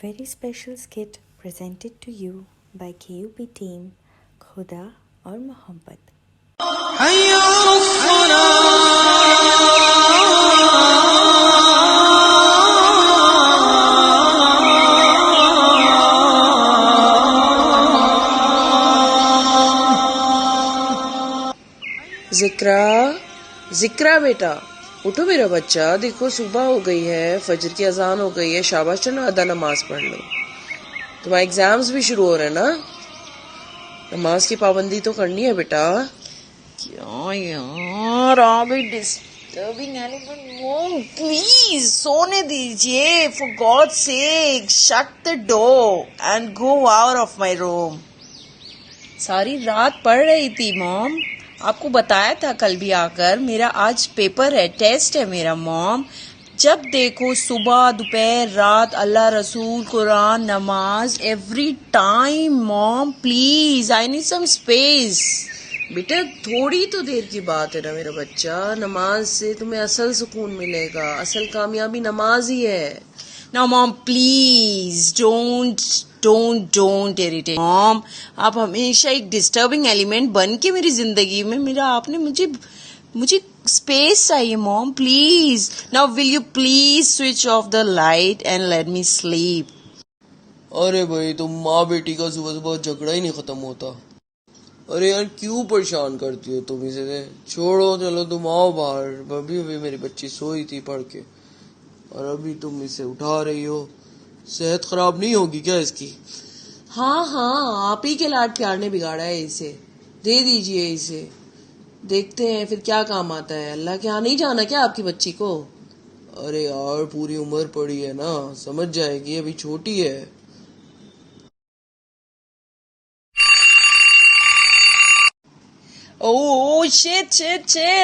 very special skit presented to you by KUP team खुदा और मोहब्बत। जिक्रा जिक्रा बेटा उठो मेरा बच्चा, देखो सुबह हो गई है, फजर की अजान हो गई है, शाबाश चलो अदा नमाज पढ़ लो। तुम्हारे एग्जाम्स भी शुरू हो रहे हैं ना, नमाज की पाबंदी तो करनी है बेटा। क्या यार आ गई डिस्टर्बिंग एलिमेंट, प्लीज सोने दीजिए, for God sake shut the door and go out of my room. सारी रात पढ़ रही थी मॉम, आपको बताया था कल भी आकर, मेरा आज पेपर है, टेस्ट है मेरा मॉम। जब देखो सुबह दोपहर रात अल्लाह रसूल कुरान नमाज every time mom, please I need some space. बेटा थोड़ी तो देर की बात है ना मेरा बच्चा, नमाज से तुम्हें असल सुकून मिलेगा, असल कामयाबी नमाज ही है। Now mom please don't irritate mom, आप हमेशा एक डिस्टर्बिंग एलिमेंट बन के मेरी जिंदगी में, मेरा आपने मुझे स्पेस चाहिए mom, please. Now will you please switch off the light and let me sleep. अरे भाई तुम माँ बेटी का सुबह सुबह झगड़ा ही नहीं खत्म होता। अरे यार क्यों परेशान करती हो तुम इसे, छोड़ो चलो तुम आओ बाहर। अभी मेरी बच्ची सोई थी पढ़ के और अभी तुम इसे उठा रही हो, सेहत खराब नहीं होगी क्या इसकी? हाँ आप ही के लाड प्यार ने बिगाड़ा है इसे, दे दीजिए इसे, देखते हैं फिर क्या काम आता है। अल्लाह के यहाँ नहीं जाना क्या आपकी बच्ची को? अरे यार पूरी उम्र पड़ी है ना, समझ जाएगी, अभी छोटी है। Oh shit,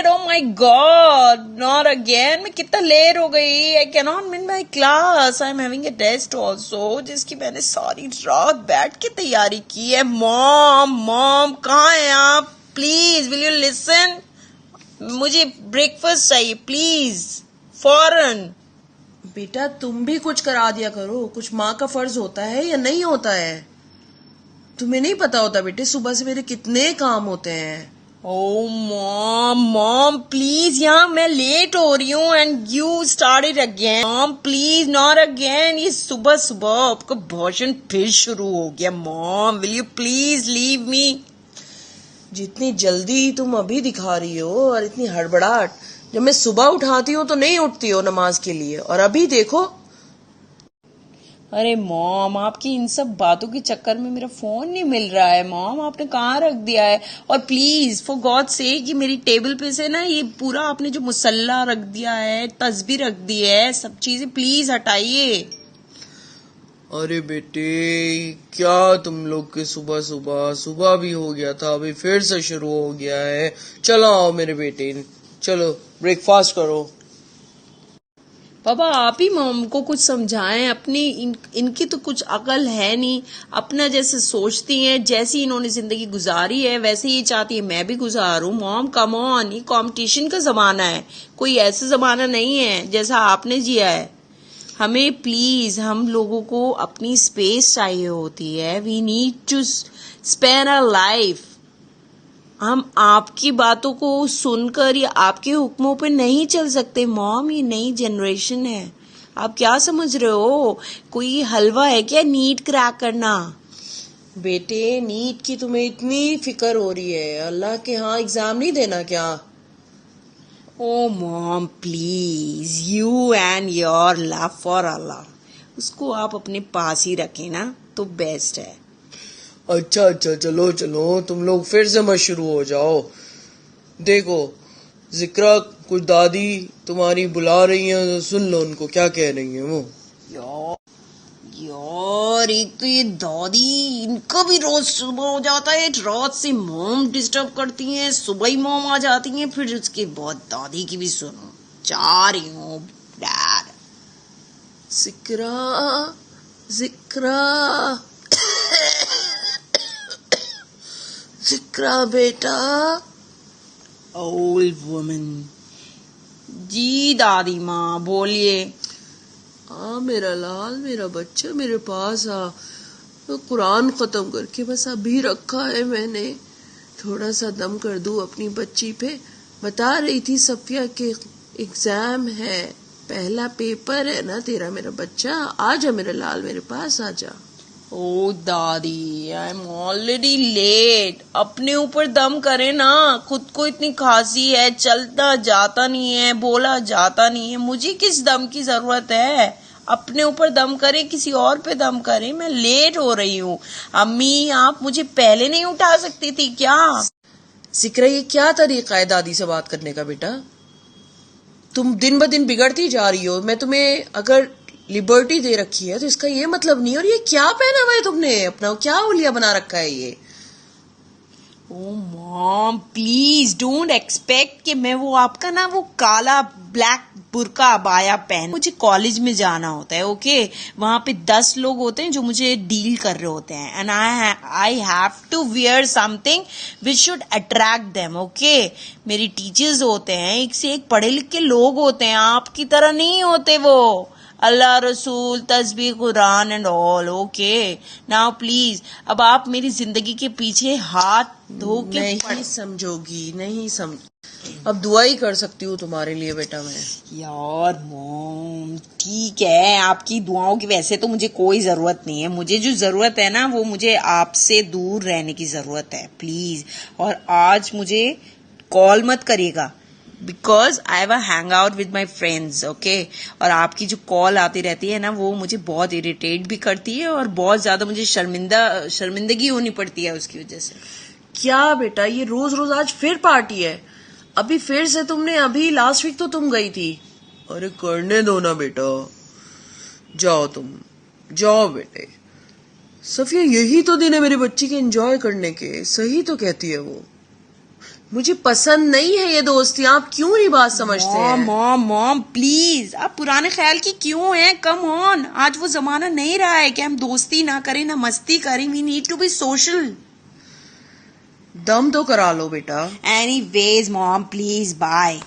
oh my god, not again। मैं कितना लेट हो गई, I cannot miss my class, I'm having a test also, जिसकी मैंने सारी रात बैठ के तैयारी की है। मॉम कहाँ हैं आप? प्लीज विल यू लिसन, मुझे ब्रेकफास्ट चाहिए प्लीज, फौरन। बेटा तुम भी कुछ करा दिया करो, कुछ माँ का फर्ज होता है या नहीं होता है? तुम्हें नहीं पता होता बेटे सुबह से मेरे कितने काम होते हैं। Oh mom please, यहाँ मैं लेट हो रही हूँ and you started again। mom please not again, ये सुबह सुबह आपका भाषण फिर शुरू हो गया। mom will you please leave me। जितनी जल्दी तुम अभी दिखा रही हो और इतनी हड़बड़ाहट, जब मैं सुबह उठाती हूँ तो नहीं उठती हो नमाज के लिए, और अभी देखो। अरे मॉम आपकी इन सब बातों के चक्कर में मेरा फोन नहीं मिल रहा है मॉम, आपने कहाँ रख दिया है? और प्लीज फॉर गॉड से कि मेरी टेबल पे से ना ये पूरा आपने जो मुसल्ला रख दिया है, तस्बीह रख दी है, सब चीजें प्लीज हटाइए। अरे बेटे क्या तुम लोग के सुबह भी हो गया था, अभी फिर से शुरू हो गया है। चलो आओ मेरे बेटे, चलो ब्रेकफास्ट करो। पापा आप ही मॉम को कुछ समझाएं, अपनी इनकी तो कुछ अकल है नहीं, अपना जैसे सोचती हैं, जैसी इन्होंने जिंदगी गुजारी है वैसे ही चाहती है मैं भी गुजारूं। मॉम कम ऑन, ये कंपटीशन का जमाना है, कोई ऐसा जमाना नहीं है जैसा आपने जिया है। हमें प्लीज, हम लोगों को अपनी स्पेस चाहिए होती है, we need to spend a life. हम आपकी बातों को सुनकर या आपके हुक्मों पे नहीं चल सकते मॉम, ये नई जनरेशन है। आप क्या समझ रहे हो, कोई हलवा है क्या नीट क्रैक करना? बेटे नीट की तुम्हें इतनी फिक्र हो रही है, अल्लाह के यहाँ एग्जाम नहीं देना क्या? Oh mom please, you and your love for Allah, उसको आप अपने पास ही रखें ना तो बेस्ट है। अच्छा चलो तुम लोग फिर से मत शुरू हो जाओ। देखो जिक्रा कुछ दादी तुम्हारी बुला रही हैं, तो सुन लो उनको क्या कह रही हैं वो। यार एक तो ये दादी, इनका भी रोज सुबह हो जाता है, रात से मॉम डिस्टर्ब करती हैं, सुबह ही मॉम आ जाती हैं, फिर उसके बाद दादी की भी सुनो। जा रही हूँ डैड। जिक्रा बेटा। Old woman. जी दादी माँ बोलिए। आ मेरा लाल, मेरा बच्चा मेरे पास आ। तो कुरान खत्म करके बस अभी रखा है मैंने, थोड़ा सा दम कर दूं अपनी बच्ची पे। बता रही थी सफिया के एग्जाम है, पहला पेपर है ना तेरा मेरा बच्चा। आजा मेरा लाल, मेरे पास आजा। ओ दादी, आई एम ऑलरेडी लेट। अपने ऊपर दम करे ना, खुद को इतनी खांसी है, चलता जाता नहीं है, बोला जाता नहीं है, मुझे किस दम की जरूरत है? अपने ऊपर दम करे, किसी और पे दम करे। मैं लेट हो रही हूँ। अम्मी, आप मुझे पहले नहीं उठा सकती थी क्या? जिक्र, ये क्या तरीका है दादी से बात करने का बेटा? तुम दिन ब दिन बिगड़ती जा रही हो। मैं तुम्हें अगर लिबर्टी दे रखी है तो इसका ये मतलब नहीं। और ये क्या पहना हुआ है तुमने अपना, क्या उलिया बना रखा है ये? ओ मॉम, प्लीज डोंट एक्सपेक्ट कि मैं वो आपका ना वो काला ब्लैक बुरका अबाया पहन। मुझे कॉलेज में जाना होता है, ओके? वहां पे 10 लोग होते हैं जो मुझे डील कर रहे होते हैं, and I have to wear something which should attract them, okay? मेरी टीचर्स होते हैं, एक से एक पढ़े लिखे लोग होते हैं, आपकी तरह नहीं होते वो। अल्लाह रसूल, तस्बीह, Quran and all, okay? Now please, अब आप मेरी जिंदगी के पीछे हाथ धो के नहीं समझोगी, नहीं समझ। अब दुआ ही कर सकती हूँ तुम्हारे लिए बेटा मैं। यार मॉम, ठीक है, आपकी दुआओं की वैसे तो मुझे कोई जरूरत नहीं है। मुझे जो जरूरत है ना, वो मुझे आपसे दूर रहने की जरूरत है, प्लीज। और आज मुझे कॉल मत करिएगा, because I have a hang out with my friends, okay? और आपकी जो कॉल आती रहती है ना, वो मुझे बहुत इरिटेट भी करती है और बहुत ज्यादा मुझे शर्मिंदगी होनी पड़ती है उसकी वजह से। क्या बेटा, ये रोज रोज आज फिर पार्टी है? अभी फिर से तुमने, अभी लास्ट वीक तो तुम गई थी। अरे करने दो ना बेटा, जाओ तुम, जाओ बेटे। सफिया, यही तो दिन है मेरी बच्ची के एंजॉय करने के। सही तो कहती है वो। मुझे पसंद नहीं है ये दोस्ती। आप क्यों नहीं बात समझते हैं? मॉम मॉम प्लीज, आप पुराने ख्याल की क्यों हैं? कम ऑन, आज वो जमाना नहीं रहा है कि हम दोस्ती ना करें ना मस्ती करें। We need to be social. दम तो करा लो बेटा। Anyways mom, please, bye.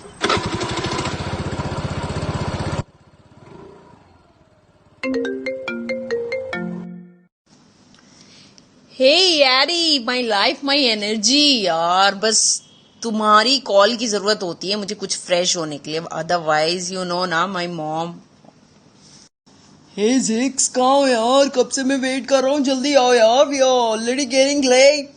Hey यारी, माई लाइफ माई एनर्जी। यार बस तुम्हारी कॉल की जरूरत होती है मुझे कुछ फ्रेश होने के लिए, अदरवाइज यू नो ना माई मॉम। हे जिक्स, कहाँ हो यार? कब से मैं वेट कर रहा हूँ, जल्दी आओ यार, we are already getting late.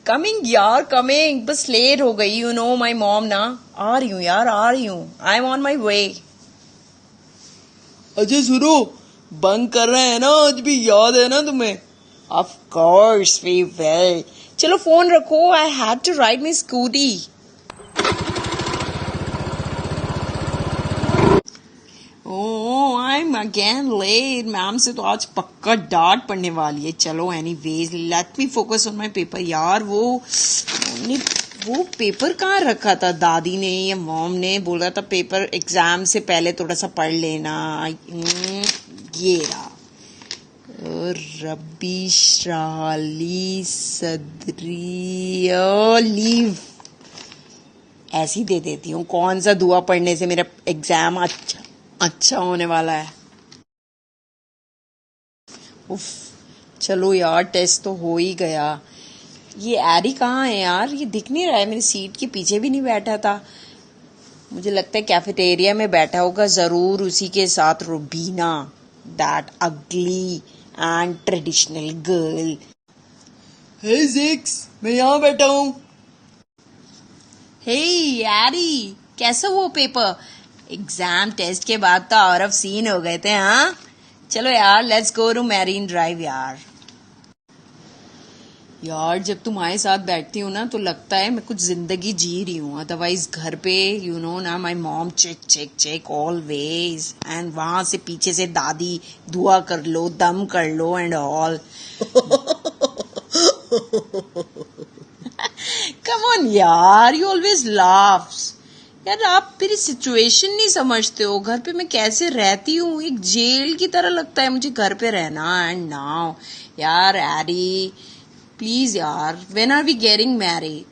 Coming यार, कमिंग, बस लेट हो गई, यू नो माई मॉम ना। आ रही हूँ यार, आ रही हूँ, आई एम ऑन माई वे। अच्छा सुनो, बंक कर रहे हैं ना आज भी, याद है ना तुम्हें? Of course we will. चलो फोन रखो, I had to ride my scooty. Oh, I'm again late. Ma'am से तो आज पक्का डांट पड़ने वाली है। चलो anyways, let me focus on my paper. यार वो पेपर कहाँ रखा था? दादी ने या मॉम ने बोला था पेपर एग्जाम से पहले थोड़ा सा पढ़ लेना। ये रहा। रब्बी श्राली सदरी लीव, ऐसी दे देती हूँ। कौन सा दुआ पढ़ने से मेरा एग्जाम अच्छा होने वाला है। उफ, चलो यार, टेस्ट तो हो ही गया। ये एरी कहाँ है यार? ये दिख नहीं रहा है। मेरी सीट के पीछे भी नहीं बैठा था। मुझे लगता है कैफेटेरिया में बैठा होगा जरूर, उसी के साथ रुबीना, दैट अगली एंड ट्रेडिशनल गर्ल। हे जिक्स, मैं यहाँ बैठा हूँ। हे यारी, कैसा वो पेपर? एग्जाम टेस्ट के बाद तो आउट ऑफ सीन हो गए थे। हाँ चलो यार, let's go to Marine Drive. यार जब तुम्हारे साथ बैठती हूँ ना तो लगता है मैं कुछ जिंदगी जी रही हूँ। अदरवाइज घर पे यू नो ना, my mom check check check always, and वहां से पीछे से दादी दुआ कर लो, दम कर लो एंड ऑल। कम ऑन यार, यू ऑलवेज लाफ्स। यार आप मेरी सिचुएशन नहीं समझते हो। घर पे मैं कैसे रहती हूँ, एक जेल की तरह लगता है मुझे घर पे रहना। एंड नाउ यार एरी, प्लीज यार, when are we getting married?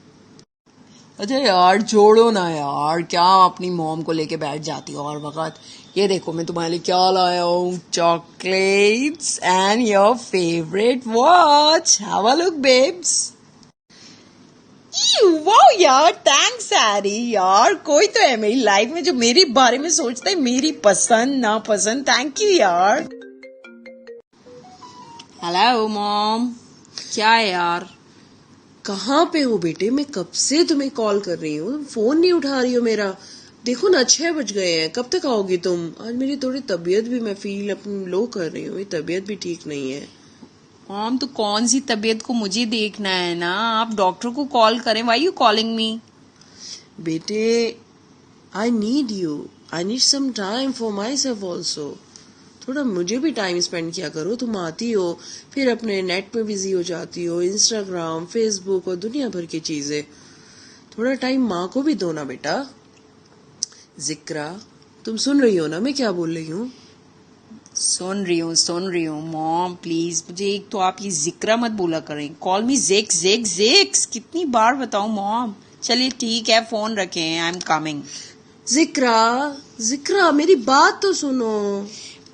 अच्छा यार छोड़ो ना यार, क्या अपनी मॉम को लेके बैठ जाती हो और वक्त। ये देखो मैं तुम्हारे लिए क्या लाया हूँ, chocolates and your favourite watch. Have a look babes. Wow यार, थैंक्स हैरी। यार कोई तो है मेरी लाइफ में जो मेरी बारे में सोचता है, मेरी पसंद ना पसंद। थैंक यू यार। हेलो मॉम, क्या है यार? कहाँ पे हो बेटे? मैं कब से तुम्हें कॉल कर रही हूँ, फोन नहीं उठा रही हो मेरा। देखो ना 6 बज गए हैं, कब तक आओगी तुम? आज मेरी थोड़ी तबीयत भी, मैं फील अपनी लो कर रही हूँ, मेरी तबीयत भी ठीक नहीं है। मॉम तो कौन सी तबीयत को मुझे देखना है ना, आप डॉक्टर को कॉल करें। Why you calling me? बेटे I need you, I need some time for myself also. थोड़ा मुझे भी टाइम स्पेंड किया करो। तुम आती हो फिर अपने नेट में बिजी हो जाती हो, इंस्टाग्राम, फेसबुक और दुनिया भर की चीजें। थोड़ा टाइम माँ को भी दो ना बेटा। जिक्रा, तुम सुन रही हो ना मैं क्या बोल रही हूँ? सुन रही हूँ मॉम। प्लीज मुझे एक तो आप ये जिक्रा मत बोला करें। कॉल मी जेक्स जेक्स जेक्स, कितनी बार बताऊं मॉम। चलिए ठीक है, फोन रखें, आई एम कमिंग। जिक्रा, जिक्रा मेरी बात तो सुनो।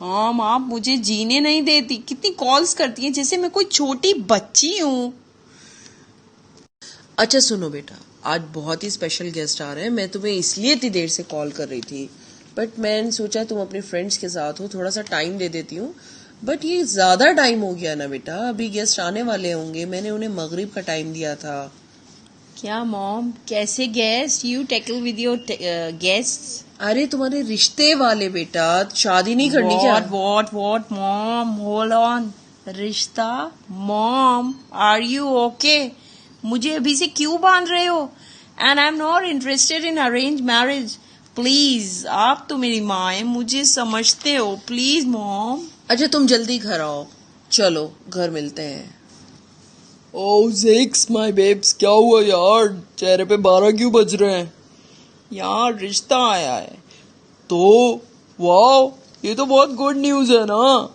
मॉम आप मुझे जीने नहीं देती, कितनी कॉल्स करती हैं जैसे मैं कोई छोटी बच्ची हूँ। अच्छा सुनो बेटा, आज बहुत ही स्पेशल गेस्ट आ रहे हैं। मैं तुम्हें इसलिए इतनी देर से कॉल कर रही थी, बट मैंने सोचा तुम अपने फ्रेंड्स के साथ हो, थोड़ा सा टाइम दे देती हूँ। बट ये ज्यादा टाइम हो गया ना बेटा, अभी गेस्ट आने वाले होंगे, मैंने उन्हें मगरिब का टाइम दिया था। क्या मॉम, कैसे guest? You tackle with your guest. अरे तुम्हारे रिश्ते वाले बेटा, शादी नहीं करनी क्या? What, mom? Hold on. रिश्ता? Mom, are you okay? मुझे अभी से क्यों बांध रहे हो? And I'm not interested in arranged marriage. Please, आप तो मेरी माँ हैं, मुझे समझते हो। Please, mom. अच्छा तुम जल्दी घर आओ, चलो घर मिलते हैं। ओह जेक्स माय बेब्स, क्या हुआ यार? चेहरे पे 12 क्यों बज रहे हैं? यार रिश्ता आया है। तो वाह, ये तो बहुत गुड न्यूज है ना।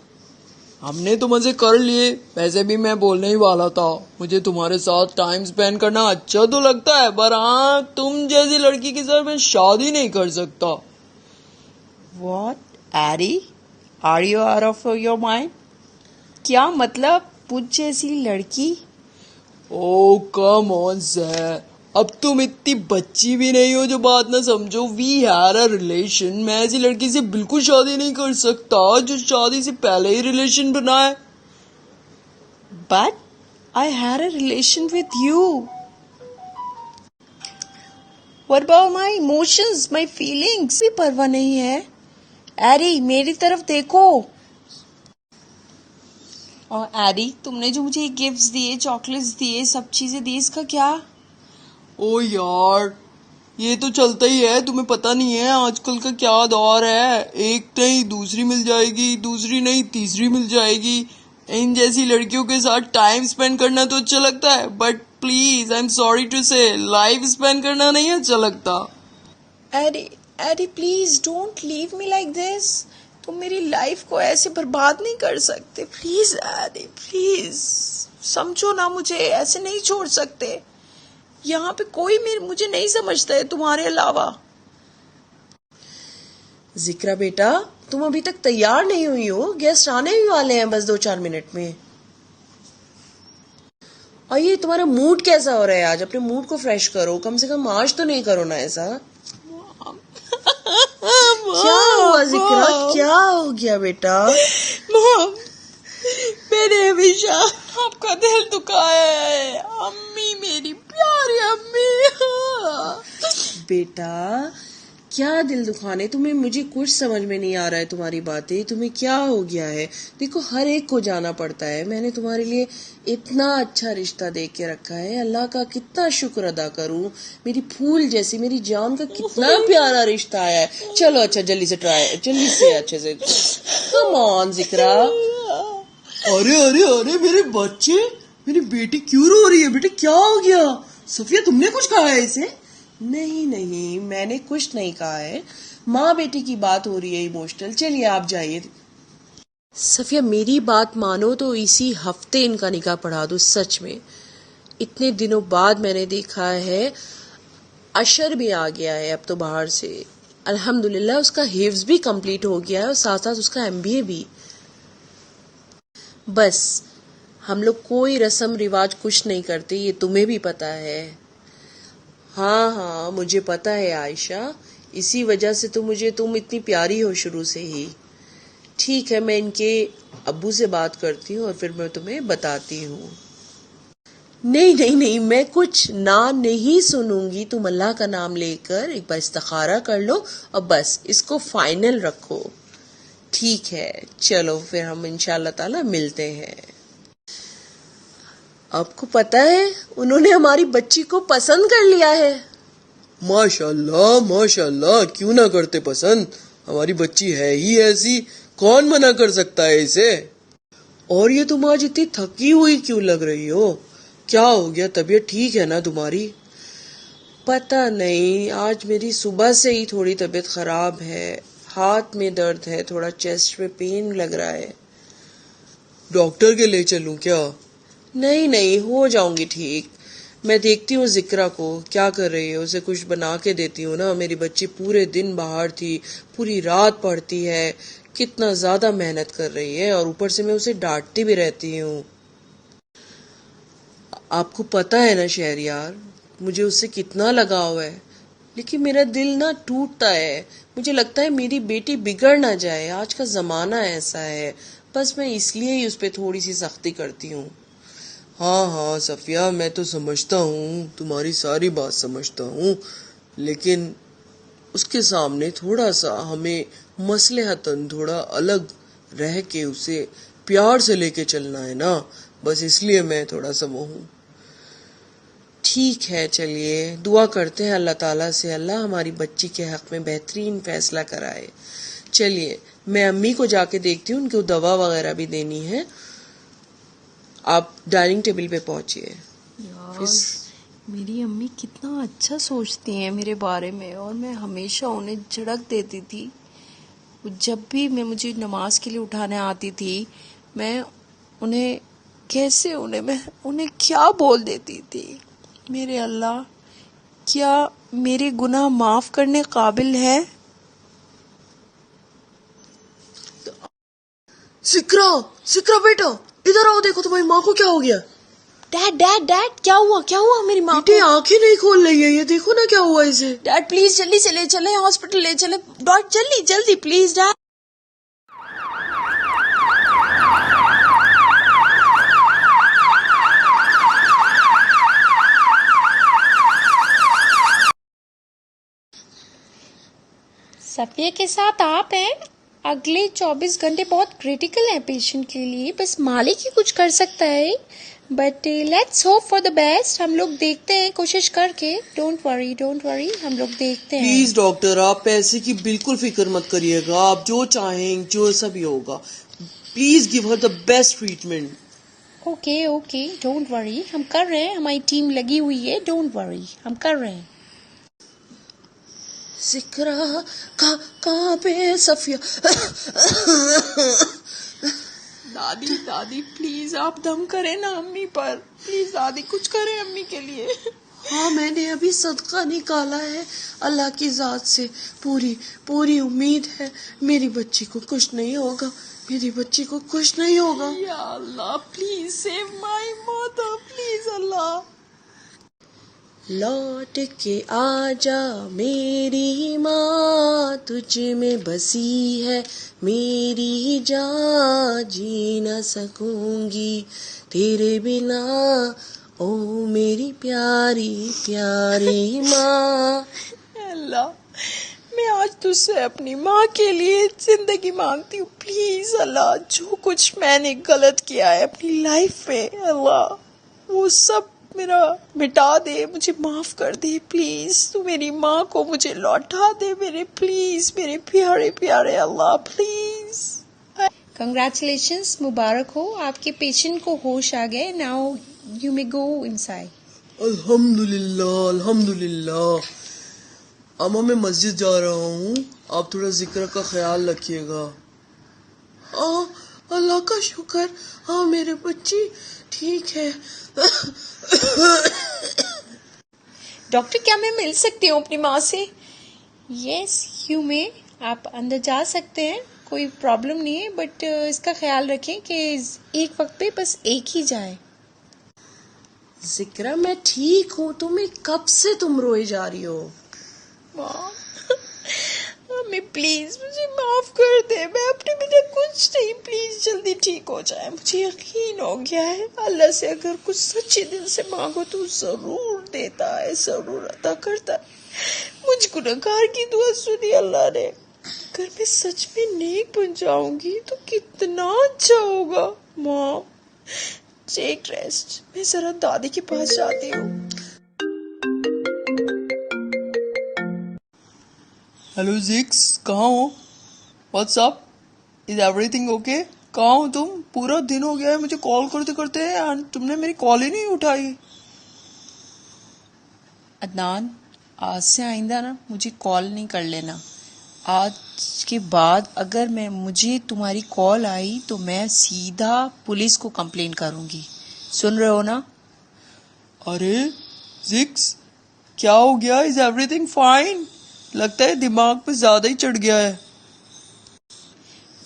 हमने तो मजे कर लिए। वैसे भी मैं बोलने ही वाला था, मुझे तुम्हारे साथ टाइम स्पेंड करना अच्छा तो लगता है, पर हाँ तुम जैसी लड़की के साथ मैं शादी नहीं कर सकता। What? Ari? Are you out of your mind? क्या मतलब, मुझ जैसी लड़की? ओह कम ऑन सर, अब तुम इतनी बच्ची भी नहीं हो जो बात ना समझो। We had a relation. मैं ऐसी लड़की से बिल्कुल शादी नहीं कर सकता जो शादी से पहले ही रिलेशन बनाए। But I had a relation with you. What about my emotions, my feelings? भी परवाह नहीं है। एरी मेरी तरफ देखो। और एरी, तुमने जो मुझे गिफ्ट्स दिए, चॉकलेट्स दिए, सब चीजें दी, इसका क्या? ओ यार, ये तो चलता ही है। तुम्हें पता नहीं है आजकल का क्या दौर है। एक नहीं दूसरी मिल जाएगी, दूसरी नहीं तीसरी मिल जाएगी। इन जैसी लड़कियों के साथ टाइम स्पेंड करना तो अच्छा लगता है, but please I am sorry to say life spend करना नहीं अच्छा लगता। एरी please don't leave me like this. तुम मेरी लाइफ को ऐसे बर्बाद नहीं कर सकते। प्लीज एरी, प्लीज समझो ना, मुझे ऐसे नहीं छोड़ सकते। यहाँ पे कोई मुझे नहीं समझता है तुम्हारे अलावा। जिक्रा बेटा, तुम अभी तक तैयार नहीं हुई हो, गेस्ट आने ही वाले हैं बस 2-4 मिनट में। और ये तुम्हारा मूड कैसा हो रहा है आज? अपने मूड को फ्रेश करो, कम से कम आज तो नहीं करो ना ऐसा। क्या हुआ जिक्रा, क्या हो गया बेटा? मॉम, मैंने हमेशा आपका दिल दुखाया है। अम्मी, मेरी प्यारी अम्मी। बेटा क्या दिल दुखाने? तुम्हें, मुझे कुछ समझ में नहीं आ रहा है तुम्हारी बातें। तुम्हें क्या हो गया है? देखो हर एक को जाना पड़ता है। मैंने तुम्हारे लिए इतना अच्छा रिश्ता देख के रखा है, अल्लाह का कितना शुक्र अदा करूं। मेरी फूल जैसी, मेरी जान का कितना प्यारा रिश्ता आया है। चलो अच्छा जल्दी से जल्दी से अच्छे से। कम ऑन जिक्रा। अरे अरे अरे मेरे बच्चे, मेरी बेटी क्यों रो रही है? बेटे क्या हो गया? सफिया तुमने कुछ कहा है इसे? नहीं नहीं, मैंने कुछ नहीं कहा है। माँ बेटी की बात हो रही है इमोशनल। चलिए आप जाइए। सफिया मेरी बात मानो तो इसी हफ्ते इनका निकाह पढ़ा दो। सच में इतने दिनों बाद मैंने देखा है अशर भी आ गया है अब तो बाहर से। अल्हम्दुलिल्लाह उसका हिफ्ज भी कंप्लीट हो गया है और साथ साथ उसका एमबीए भी। बस हम लोग कोई रस्म रिवाज कुछ नहीं करते, ये तुम्हें भी पता है। हाँ हाँ मुझे पता है आयशा, इसी वजह से तो मुझे तुम इतनी प्यारी हो शुरू से ही। ठीक है, मैं इनके अब्बू से बात करती हूँ और फिर मैं तुम्हें बताती हूँ। नहीं नहीं नहीं, मैं कुछ ना नहीं सुनूंगी। तुम अल्लाह का नाम लेकर एक बार इस्तिखारा कर लो और बस इसको फाइनल रखो। ठीक है, चलो फिर हम इंशाल्लाह ताला मिलते हैं। आपको पता है उन्होंने हमारी बच्ची को पसंद कर लिया है। माशाल्लाह माशाल्लाह, क्यों ना करते पसंद, हमारी बच्ची है ही ऐसी, कौन मना कर सकता है इसे। और ये तुम आज इतनी थकी हुई क्यों लग रही हो, क्या हो गया, तबीयत ठीक है ना तुम्हारी? पता नहीं, आज मेरी सुबह से ही थोड़ी तबीयत खराब है, हाथ में दर्द है, थोड़ा चेस्ट में पेन लग रहा है। डॉक्टर के ले चलूं क्या? नहीं नहीं, हो जाऊंगी ठीक। मैं देखती हूँ जिक्रा को क्या कर रही है, उसे कुछ बना के देती हूँ ना। मेरी बच्ची पूरे दिन बाहर थी, पूरी रात पढ़ती है, कितना ज्यादा मेहनत कर रही है और ऊपर से मैं उसे डांटती भी रहती हूँ। आपको पता है ना शहरयार, मुझे उससे कितना लगाव है, लेकिन मेरा दिल ना टूटता है। मुझे लगता है मेरी बेटी बिगड़ ना जाए, आज का जमाना ऐसा है, बस मैं इसलिए ही उस पर थोड़ी सी सख्ती करती हूँ। हाँ हाँ सफिया, मैं तो समझता हूँ, तुम्हारी सारी बात समझता हूँ, लेकिन उसके सामने थोड़ा सा हमें मसलहतन थोड़ा अलग रह के उसे प्यार से लेके चलना है ना, बस इसलिए मैं थोड़ा सा वो हूँ। ठीक है, चलिए दुआ करते हैं अल्लाह ताला से, अल्लाह हमारी बच्ची के हक में बेहतरीन फैसला कराए। चलिए मैं अम्मी को जाके देखती हूँ, उनको दवा वगैरह भी देनी है। आप डाइनिंग टेबल पे पहुंचिए। यार मेरी अम्मी कितना अच्छा सोचती हैं मेरे बारे में, और मैं हमेशा उन्हें झड़क देती थी। जब भी मैं मुझे नमाज के लिए उठाने आती थी, मैं उन्हें मैं उन्हें क्या बोल देती थी। मेरे अल्लाह, क्या मेरे गुनाह माफ करने काबिल है? सिकरा, सिकरा बेटा इधर आओ, देखो तुम्हारी माँ को क्या हो गया। डैड डैड डैड, क्या हुआ मेरी माँ बेटे आंखें नहीं खोल रही है, ये देखो ना क्या हुआ इसे। डैड प्लीज जल्दी से ले चले हॉस्पिटल, ले चले डॉट, जल्दी जल्दी प्लीज डैड। सफिया के साथ आप हैं। अगले 24 घंटे बहुत क्रिटिकल है पेशेंट के लिए, बस मालिक ही कुछ कर सकता है, but let's hope for the best. हम लोग देखते हैं कोशिश करके। डोंट वरी, हम लोग देखते हैं। प्लीज डॉक्टर, आप पैसे की बिल्कुल फिक्र मत करिएगा, आप जो चाहें जो सब ही होगा, please give her the best treatment. Okay don't worry, हम कर रहे हैं, हमारी टीम लगी हुई है, डोंट वरी, हम कर रहे हैं। सिकरा कहाँ पे है सफिया? दादी प्लीज आप दम करें ना अम्मी पर, प्लीज दादी कुछ करें अम्मी के लिए। हाँ मैंने अभी सदका निकाला है, अल्लाह की जात से पूरी उम्मीद है मेरी बच्ची को कुछ नहीं होगा, मेरी बच्ची को कुछ नहीं होगा। या Allah please save my mother, please Allah. लौट के आजा मेरी माँ, तुझ में बसी है मेरी जान, जी न सकूंगी तेरे बिना, ओ मेरी प्यारी प्यारी माँ। अल्लाह, मैं आज तुझसे अपनी माँ के लिए जिंदगी मांगती हूँ, प्लीज अल्लाह। जो कुछ मैंने गलत किया है अपनी लाइफ में, अल्लाह वो सब मेरा मिटा दे, मुझे माफ कर दे प्लीज। तू मेरी माँ को मुझे लौटा दे मेरे प्यारे प्यारे अल्लाह, प्लीज। कंग्रेचुलेशंस, मुबारक हो, आपके पेशेंट को होश आ गए। Now you may go inside. अल्हम्दुलिल्लाह अल्हम्दुलिल्लाह। अम्मा मैं मस्जिद जा रहा हूँ, आप थोड़ा जिक्र का ख्याल रखिएगा। अल्लाह का शुक्र, हाँ मेरे बच्ची ठीक है। डॉक्टर क्या मैं मिल सकती हूँ अपनी माँ से? यस यू में, आप अंदर जा सकते हैं, कोई प्रॉब्लम नहीं है, बट इसका ख्याल रखें कि एक वक्त पे बस एक ही जाए। जिक्रा मैं ठीक हूँ, तुम्हें कब से तुम रोए जा रही हो? माँ मम्मी प्लीज मुझे माफ कर दे, मैं अपने बिना कुछ नहीं, प्लीज जल्दी ठीक हो जाए। मुझे यकीन हो गया है अल्लाह से अगर कुछ सच्चे दिल से मांगो तो जरूर देता है, जरूर अता करता है। मुझ गुनहगार की दुआ सुनी अल्लाह ने। अगर मैं सच में नेक बन जाऊंगी तो कितना अच्छा होगा। माँ टेक रेस्ट, मैं जरा दादी के पास जाती हूँ। हेलो जिक्स, कहाँ हो? What's up? Is everything okay? कहाँ हो तुम? पूरा दिन हो गया है मुझे कॉल करते करते एंड तुमने मेरी कॉल ही नहीं उठाई। अदनान, आज से आइंदा ना मुझे कॉल नहीं कर लेना। आज के बाद अगर मुझे तुम्हारी कॉल आई तो मैं सीधा पुलिस को कंप्लेन करूंगी। सुन रहे हो ना? अरे जिक्स, क्या हो गया? Is everything fine? लगता है दिमाग पे ज्यादा ही चढ़ गया है।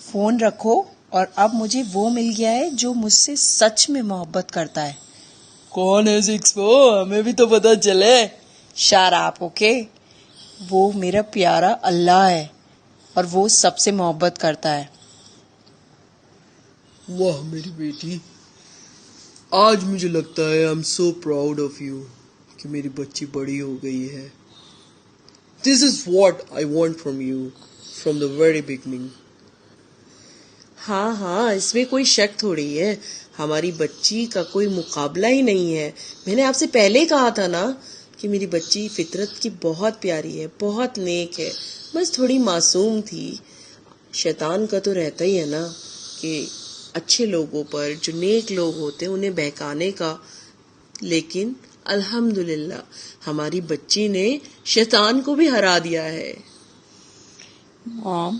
फोन रखो, और अब मुझे वो मिल गया है जो मुझसे सच में मोहब्बत करता है। कौन है जिक्स वो? हमें भी तो पता चले। Shut up, okay? वो मेरा प्यारा अल्लाह है और वो सबसे मोहब्बत करता है। वाह मेरी बेटी, आज मुझे लगता है I am so proud of you कि मेरी बच्ची बड़ी हो गई है। This is what I want from you from the very beginning. हाँ हाँ, इसमें कोई शक थोड़ी है, हमारी बच्ची का कोई मुकाबला ही नहीं है। मैंने आपसे पहले कहा था ना कि मेरी बच्ची फितरत की बहुत प्यारी है, बहुत नेक है, बस थोड़ी मासूम थी। शैतान का तो रहता ही है ना कि अच्छे लोगों पर, जो नेक लोग होते हैं, उन्हें बहकाने का। लेकिन अल्हम्दुलिल्लाह हमारी बच्ची ने शैतान को भी हरा दिया है। मॉम,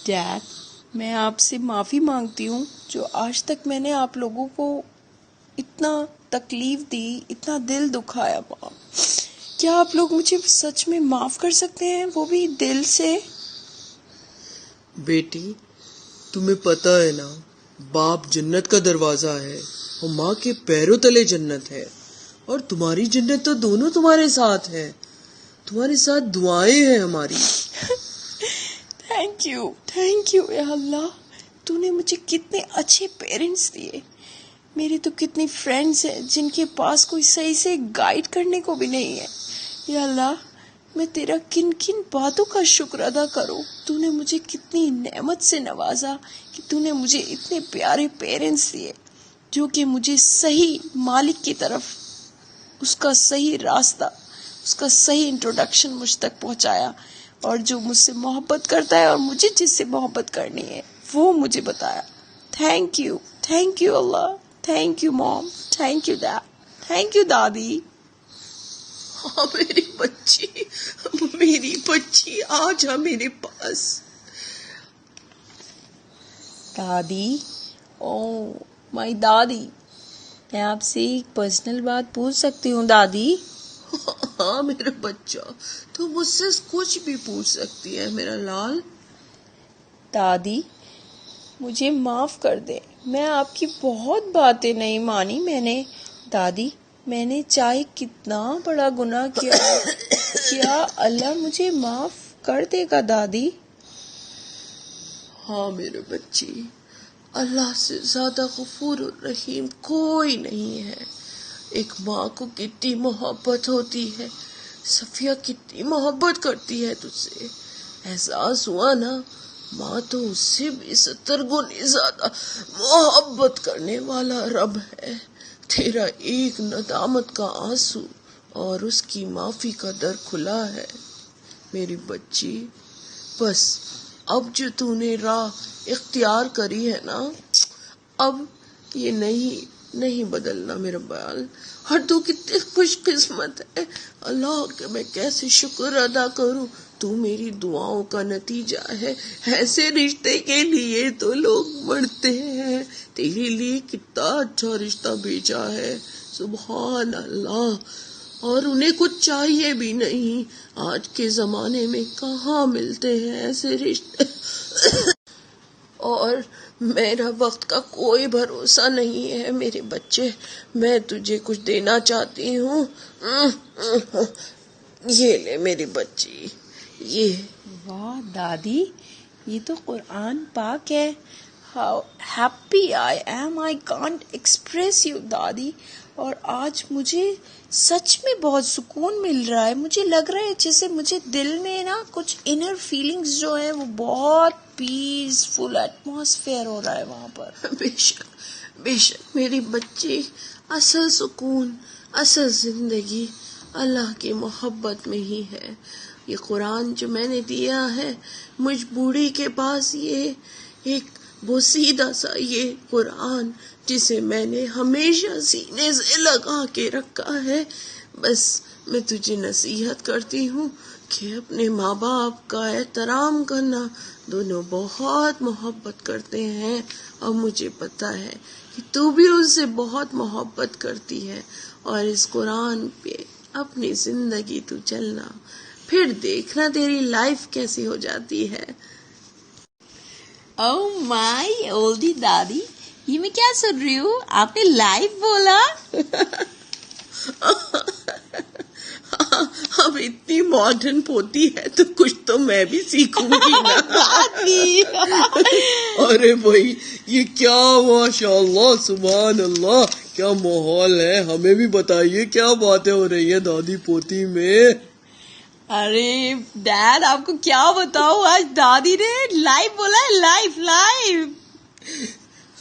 डैड, मैं आपसे माफ़ी मांगती हूँ जो आज तक मैंने आप लोगों को इतना तकलीफ दी, इतना दिल दुखाया। मॉम, क्या आप लोग मुझे सच में माफ़ कर सकते हैं, वो भी दिल से? बेटी, तुम्हें पता है ना, बाप जन्नत का दरवाजा है और माँ के पैरों तले जन्नत है, और तुम्हारी जन्नत तो दोनों तुम्हारे साथ है। तुम्हारे साथ दुआएं हैं हमारी। थैंक यू या अल्लाह। तूने मुझे कितने अच्छे पेरेंट्स दिए। मेरी तो कितनी फ्रेंड्स हैं जिनके पास कोई सही से गाइड करने को भी नहीं है। या अल्लाह, मैं तेरा किन किन बातों का शुक्र अदा करूं। तूने मुझे कितनी नेमत से नवाजा कि तूने मुझे इतने प्यारे पेरेंट्स दिए जो कि मुझे सही मालिक की तरफ, उसका सही रास्ता, उसका सही इंट्रोडक्शन मुझ तक पहुंचाया, और जो मुझसे मोहब्बत करता है और मुझे जिससे मोहब्बत करनी है वो मुझे बताया। Thank you Allah, thank you mom, thank you dad, thank you दादी। हाँ मेरी बच्ची आ जा मेरे पास। दादी, ओ माय दादी, मैं आपसे एक पर्सनल बात पूछ सकती हूँ दादी? हाँ मेरा बच्चा, तू मुझसे कुछ भी पूछ सकती है मेरा लाल। दादी, मुझे माफ कर दे, मैं आपकी बहुत बातें नहीं मानी मैंने। दादी, मैंने चाहे कितना बड़ा गुनाह किया क्या अल्लाह मुझे माफ कर देगा दादी? हाँ मेरे बच्ची, अल्लाह से ज्यादा गफूर और रहीम कोई नहीं है। एक माँ को कितनी मोहब्बत होती है, सफिया कितनी मोहब्बत करती है तुझसे। एहसास हुआ ना, माँ तो उससे भी 70 गुनी ज्यादा मोहब्बत करने वाला रब है। तेरा एक नदामत का आंसू और उसकी माफी का दर खुला है मेरी बच्ची। बस अब जो तूने राह इख्तियार करी है ना, अब ये नहीं बदलना मेरा बाल। और तू कितनी खुशकिस्मत है अल्लाह के, मैं कैसे शुक्र अदा करूं। तू मेरी दुआओं का नतीजा है। ऐसे रिश्ते के लिए तो लोग मरते हैं, तेरे लिए कितना अच्छा रिश्ता भेजा है। सुभान अल्लाह, और उन्हें कुछ चाहिए भी नहीं। आज के जमाने में कहाँ मिलते हैं ऐसे रिश्ते। और मेरा वक्त का कोई भरोसा नहीं है मेरे बच्चे। मैं तुझे कुछ देना चाहती हूँ। ये ले मेरी बच्ची, ये। वाह दादी, ये तो कुरान पाक है। How happy I am, I can't express you दादी। और आज मुझे सच में बहुत सुकून मिल रहा है। मुझे लग रहा है जैसे मुझे दिल में ना कुछ इनर फीलिंग्स जो है वो बहुत पीसफुल एटमॉस्फेयर हो रहा है वहाँ पर। बेशक बेशक मेरी बच्ची, असल सुकून, असल जिंदगी अल्लाह की मोहब्बत में ही है। ये कुरान जो मैंने दिया है, मुझ बूढ़ी के पास ये एक बोसीदा सा ये कुरान जिसे मैंने हमेशा सीने से लगा के रखा है। बस मैं तुझे नसीहत करती हूँ कि अपने माँ बाप का एहतराम करना। दोनों बहुत मोहब्बत करते हैं और मुझे पता है कि तू भी उनसे बहुत मोहब्बत करती है। और इस कुरान पे अपनी जिंदगी तू चलना, फिर देखना तेरी लाइफ कैसी हो जाती है। ओह माय ओल्डी दादी, ये मैं क्या सुन रही हूँ? आपने लाइव बोला। अब इतनी मॉडर्न पोती है तो कुछ तो मैं भी सीखूंगी ना। दादी अरे भाई, ये क्या माशाल्लाह सुभान अल्लाह, क्या माहौल है। हमें भी बताइए क्या बातें हो रही है दादी पोती में। अरे डैड, आपको क्या बताऊं, आज दादी ने लाइव बोला है। Live live.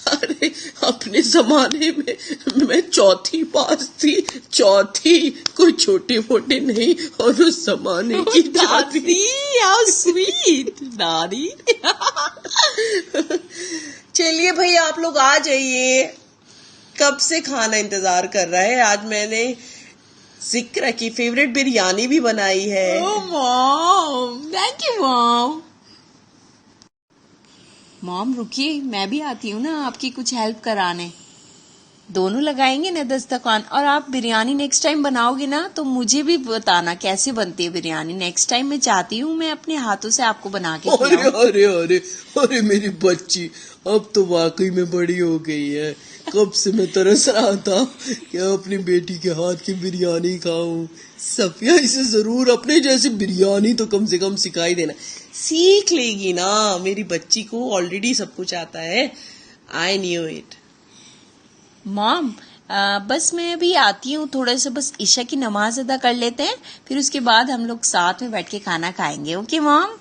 अरे अपने जमाने में मैं चौथी पास थी, चौथी, कोई छोटे मोटे नहीं। और उस जमाने की दादी, हाउ स्वीट दादी। चलिए भाई, आप लोग आ जाइए, कब से खाना इंतजार कर रहा है। आज मैंने जिक्र की फेवरेट बिरयानी भी बनाई है। Oh mom, thank you mom. Mom रुकिए, मैं भी आती हूँ ना आपकी कुछ हेल्प कराने। दोनों लगाएंगे ना दस्तरखान। और आप बिरयानी नेक्स्ट टाइम बनाओगे ना तो मुझे भी बताना कैसे बनती है बिरयानी। नेक्स्ट टाइम मैं चाहती हूँ मैं अपने हाथों से आपको बना के अरे खिलाऊं। अरे अरे अरे मेरी बच्ची, अब तो वाकई में बड़ी हो गई है। कब से मैं तरस रहा था कि अपनी बेटी के हाथ की बिरयानी खाऊं। सफिया, इसे जरूर अपने जैसी बिरयानी तो कम से कम सिखाई देना। सीख लेगी ना, मेरी बच्ची को ऑलरेडी सब कुछ आता है। I knew it. मॉम बस मैं अभी आती हूँ, थोड़ा सा बस ईशा की नमाज अदा कर लेते हैं, फिर उसके बाद हम लोग साथ में बैठ के खाना खाएंगे। Okay mom.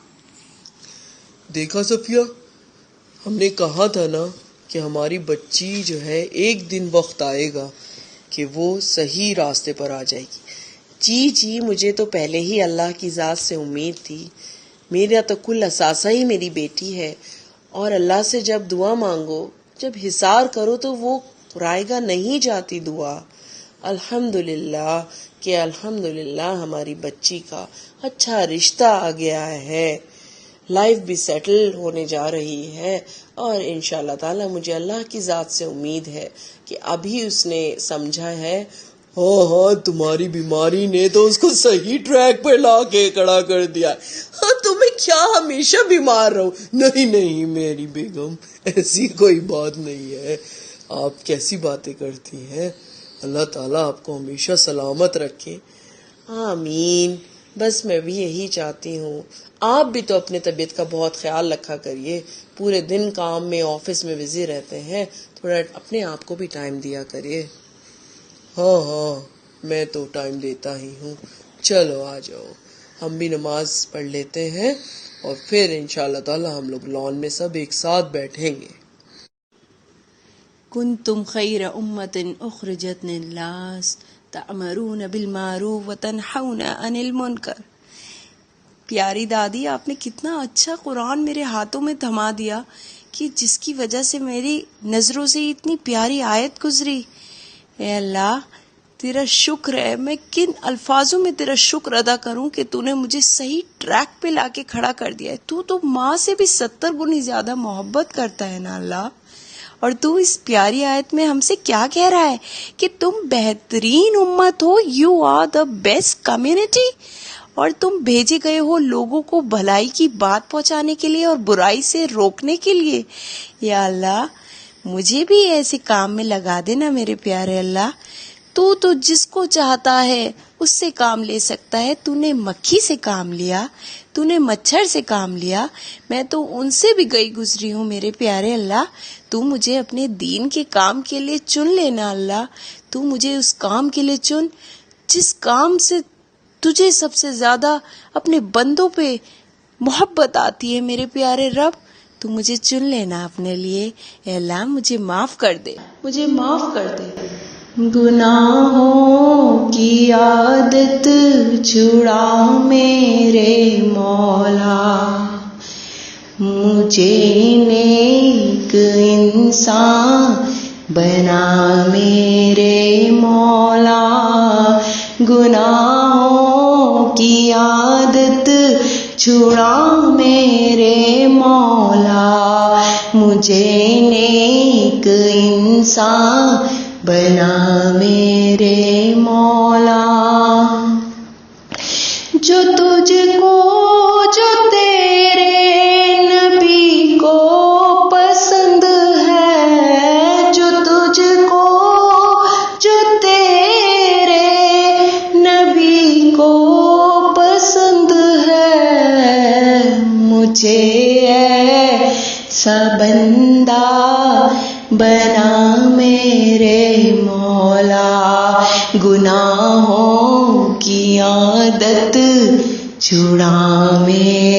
देखा सफिया, हमने कहा था ना कि हमारी बच्ची जो है एक दिन वक्त आएगा कि वो सही रास्ते पर आ जाएगी। जी जी, मुझे तो पहले ही अल्लाह की ज़ात से उम्मीद थी। मेरा तो कुल असासा ही मेरी बेटी है। और अल्लाह से जब दुआ मांगो, जब हिसार करो तो वो रायगा नहीं जाती दुआ। अल्हम्दुलिल्लाह कि अल्हम्दुलिल्लाह हमारी बच्ची का अच्छा रिश्ता आ गया है, लाइफ भी सेटल होने जा रही है। और इंशाल्लाह ताला मुझे अल्लाह की ज़ात से उम्मीद है कि अभी उसने समझा है। हाँ हाँ, तुम्हारी बीमारी ने तो उसको सही ट्रैक पर ला के खड़ा कर दिया। हाँ, तुम्हें क्या हमेशा बीमार रहो? नहीं नहीं मेरी बेगम, ऐसी कोई बात नहीं है। आप कैसी बातें करती हैं। अल्लाह ताला आपको हमेशा सलामत रखे। आमीन। बस मैं भी यही चाहती हूँ। आप भी तो अपने तबीयत का बहुत ख्याल रखा करिए। पूरे दिन काम में, ऑफिस में बिजी रहते हैं, थोड़ा अपने आप को भी टाइम दिया करिए। हाँ हाँ, मैं तो टाइम देता ही हूँ। चलो आ जाओ, हम भी नमाज पढ़ लेते हैं और फिर इंशाल्लाह ताला हम लोग लॉन में सब एक साथ बैठेंगे। कुंतुम खैर उम्मतिन उखरिजत लिन्नास तअमरून बिलमारूफ व तनहौन अनिल मुनकर। प्यारी दादी, आपने कितना अच्छा कुरान मेरे हाथों में थमा दिया कि जिसकी वजह से मेरी नज़रों से इतनी प्यारी आयत गुजरी। ए अल्लाह, तेरा शुक्र है। मैं किन अल्फाजों में तेरा शुक्र अदा करूं कि तूने मुझे सही ट्रैक पे लाके खड़ा कर दिया है। तू तो माँ से भी 70 गुनी ज्यादा मोहब्बत करता है ना अल्लाह। और तू इस प्यारी आयत में हमसे क्या कह रहा है कि तुम बेहतरीन उम्मत हो, you are the best community, और तुम भेजे गए हो लोगों को भलाई की बात पहुंचाने के लिए और बुराई से रोकने के लिए। या अल्लाह, मुझे भी ऐसे काम में लगा देना मेरे प्यारे अल्लाह। तू तो जिसको चाहता है उससे काम ले सकता है। तूने मक्खी से काम लिया, तूने मच्छर से काम लिया, मैं तो उनसे भी गई गुजरी हूँ मेरे प्यारे अल्लाह। तू मुझे अपने दीन के काम के लिए चुन लेना अल्लाह। तू मुझे उस काम के लिए चुन जिस काम से तुझे सबसे ज्यादा अपने बंदों पे मोहब्बत आती है मेरे प्यारे रब। तू मुझे चुन लेना अपने लिए। ए अल्लाह, मुझे माफ कर दे, मुझे माफ कर दे। गुनाहों की आदत छुड़ा मेरे मौला, मुझे नेक इंसान बना मेरे मौला। गुनाहों की आदत छुड़ा मेरे मौला, मुझे नेक इंसान बना मेरे मौला। जो तुझको, जो तेरे नबी को पसंद है, जो तुझको, जो तेरे नबी को पसंद है, मुझे ऐसा बंदा बना मेरे मौला। गुनाहों की आदत छुड़ा मेरे